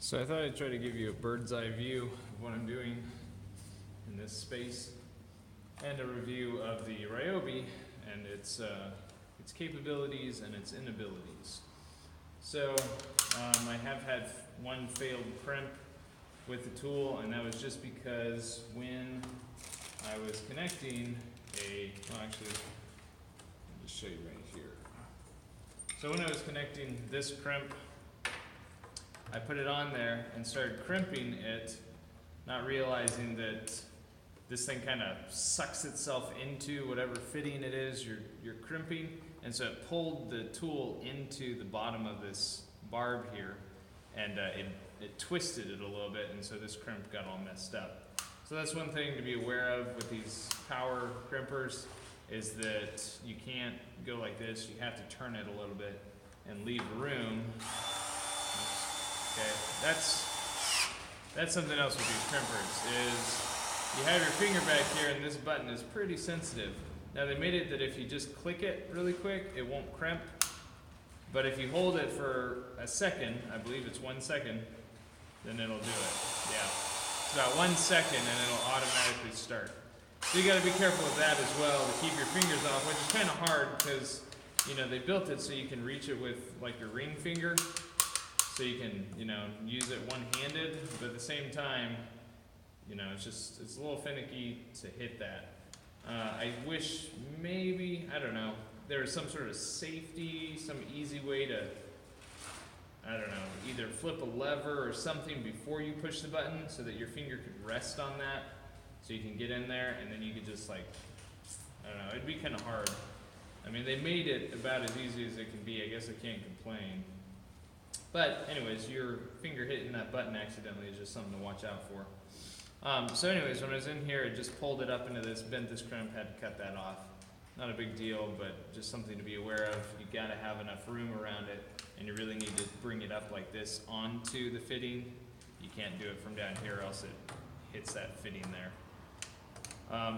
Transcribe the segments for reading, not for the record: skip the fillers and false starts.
So I thought I'd try to give you a bird's eye view of what I'm doing in this space and a review of the Ryobi and its capabilities and its inabilities. So I have had one failed crimp with the tool, and that was just because when I was connecting well actually, I'll just show you right here. So when I was connecting this crimp, I put it on there and started crimping it, not realizing that this thing kind of sucks itself into whatever fitting it is you're crimping, and so it pulled the tool into the bottom of this barb here, and it twisted it a little bit, and so this crimp got all messed up. So that's one thing to be aware of with these power crimpers, is that you can't go like this. You have to turn it a little bit and leave room. Okay, that's something else with these crimpers, is you have your finger back here and this button is pretty sensitive. Now they made it that if you just click it really quick, it won't crimp. But if you hold it for a second, I believe it's 1 second, then it'll do it. Yeah, it's about 1 second and it'll automatically start. So you gotta be careful with that as well, to keep your fingers off, which is kind of hard because, you know, they built it so you can reach it with like your ring finger. So you can, you know, use it one-handed, but at the same time, you know, it's a little finicky to hit that. I wish maybe, I don't know, there was some sort of safety, some easy way to, I don't know, either flip a lever or something before you push the button so that your finger could rest on that, so you can get in there and then you could just like, I don't know, it'd be kind of hard. I mean, they made it about as easy as it can be. I guess I can't complain. But anyways, your finger hitting that button accidentally is just something to watch out for. So anyways, when I was in here, it just pulled it up into this, bent this crimp, had to cut that off. Not a big deal, but just something to be aware of. You gotta have enough room around it, and you really need to bring it up like this onto the fitting. You can't do it from down here, or else it hits that fitting there.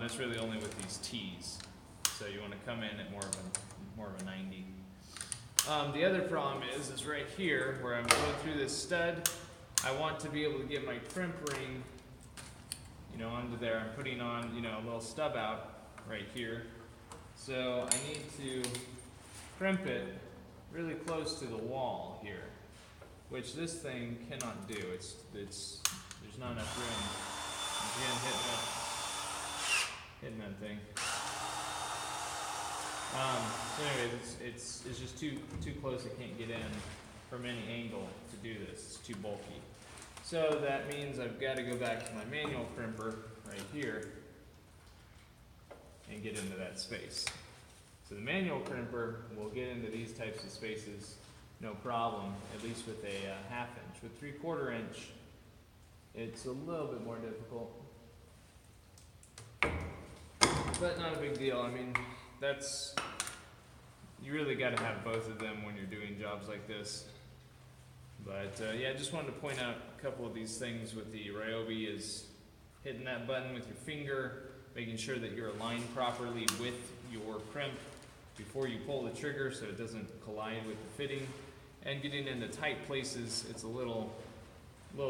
That's really only with these T's. So you wanna come in at more of a 90. The other problem is right here where I'm going through this stud. I want to be able to get my crimp ring, you know, onto there. I'm putting on, you know, a little stub out right here. So I need to crimp it really close to the wall here, which this thing cannot do. There's not enough room. Again, hitting that thing. So anyway, it's just too close. I can't get in from any angle to do this. It's too bulky. So that means I've got to go back to my manual crimper right here and get into that space. So the manual crimper will get into these types of spaces no problem, at least with a 1/2 inch. With 3/4 inch, it's a little bit more difficult, but not a big deal. I mean, you really got to have both of them when you're doing jobs like this. But yeah, I just wanted to point out a couple of these things with the Ryobi, is hitting that button with your finger, making sure that you're aligned properly with your crimp before you pull the trigger so it doesn't collide with the fitting, and getting into tight places. It's a little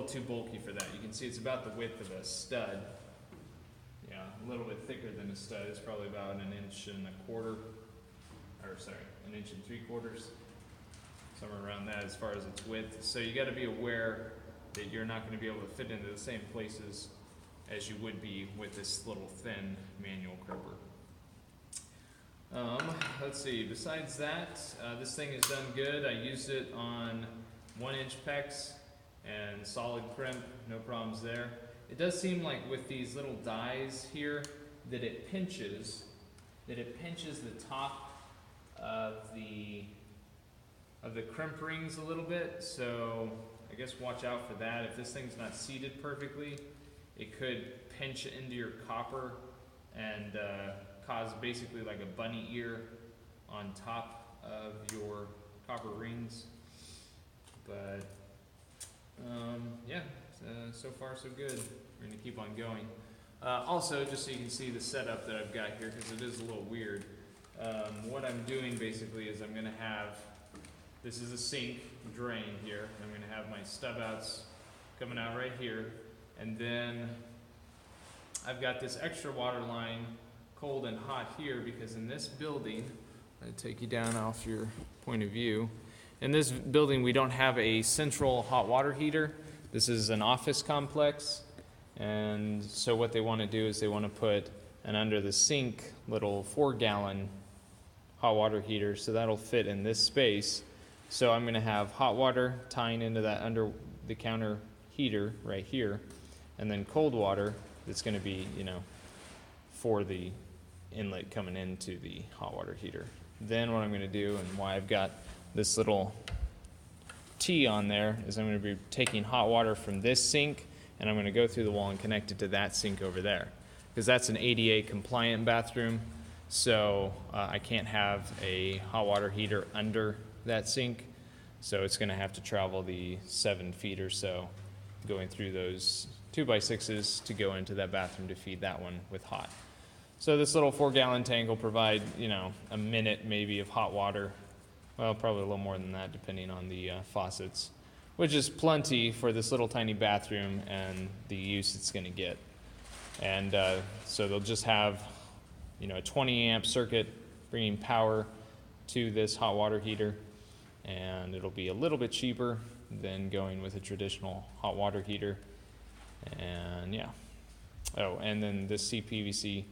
too bulky for that. You can see it's about the width of a stud. Yeah, a little bit thicker than a stud. It's probably about 1 1/4 inches, or sorry, 1 3/4 inches, somewhere around that as far as its width. So you got to be aware that you're not going to be able to fit into the same places as you would be with this little thin manual crimper. Let's see, besides that, this thing is done good. I used it on 1-inch PEX and solid crimp, no problems there. It does seem like with these little dies here that it pinches the top of the crimp rings a little bit, so I guess watch out for that. If this thing's not seated perfectly, it could pinch into your copper and cause basically like a bunny ear on top of your copper rings. But yeah, so far so good. We're going to keep on going. Also, just so you can see the setup that I've got here, because it is a little weird, what I'm doing basically is I'm going to have, this is a sink drain here. I'm going to have my stub outs coming out right here. And then I've got this extra water line, cold and hot here, because in this building, I'm gonna take you down off your point of view. In this building, we don't have a central hot water heater. This is an office complex. And so what they want to do is they want to put an under the sink little 4-gallon hot water heater, so that'll fit in this space. So I'm going to have hot water tying into that under the counter heater right here, and then cold water that's going to be, you know, for the inlet coming into the hot water heater. Then what I'm going to do, and why I've got this little T on there, is I'm going to be taking hot water from this sink, and I'm going to go through the wall and connect it to that sink over there, because that's an ADA compliant bathroom. So I can't have a hot water heater under that sink, so it's going to have to travel the 7 feet or so going through those 2x6s to go into that bathroom to feed that one with hot. So this little 4-gallon tank will provide, you know, a minute maybe of hot water. Well, probably a little more than that depending on the faucets, which is plenty for this little tiny bathroom and the use it's going to get. And so they'll just have, you know, a 20 amp circuit bringing power to this hot water heater, and it'll be a little bit cheaper than going with a traditional hot water heater. And yeah. Oh, and then this CPVC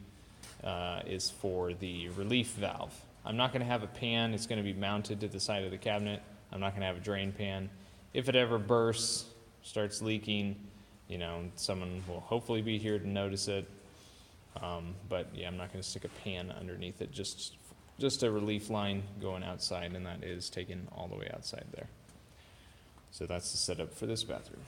is for the relief valve. I'm not going to have a pan. It's going to be mounted to the side of the cabinet. I'm not going to have a drain pan. If it ever bursts, starts leaking, you know, someone will hopefully be here to notice it. But yeah, I'm not going to stick a pan underneath it, just a relief line going outside, and that is taken all the way outside there. So that's the setup for this bathroom.